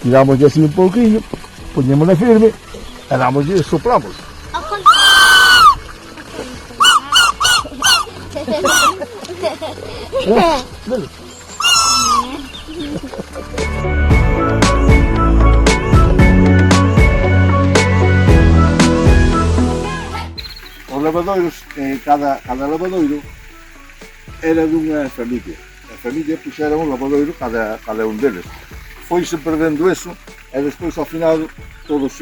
tiramos así un pouquinho, poñémola firme, e damoslle e soplamos. Velo. Os lavadoiros, cada lavadoiro era dunha familia. A familia puxera un lavadoiro cada un deles. Foise perdendo eso e despois ao final todos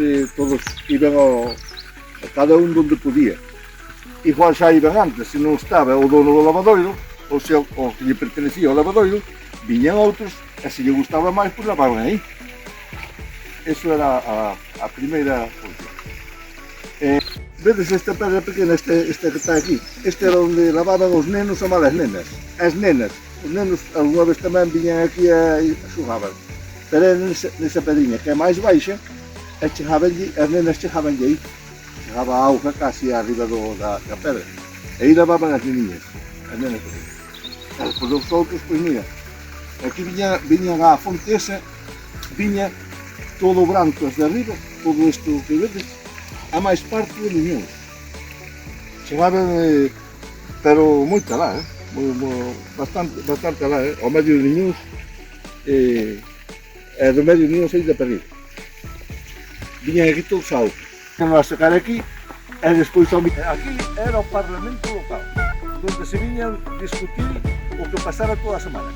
iban a cada un donde podía. Igual xa iban antes, se non estaba o dono do lavadoiro, ou se o que lle pertenecía ao lavadoiro, viñan outros e se lle gustaba máis, pois lavaban aí. Eso era a primeira función. Vedes esta pedra pequena, este que está aquí? Este era onde lavaban os nenos e malas nenas. As nenas, os nenos algunha vez tamén viñan aquí a xogaban. Pero era nesa pedrinha que é máis baixa, e as nenas chegabanlle aí. Chegaba a auga casi arriba da pedra. E aí lavaban as neninhas, as nenas pequenas. E despois os outros, pois mira, aquí viñan a fonte esa, viña todo branco desde arriba, todo isto que vedes, a máis parte de liñóns. Chegaban, pero moito alá, bastante alá, ao medio de liñóns, e do medio de liñóns ainda perdido. Viñan aquí todos a auga. Iban a sacar aquí, e despois aquí era o Parlamento local, onde se viñan discutir o que pasara toda a semana.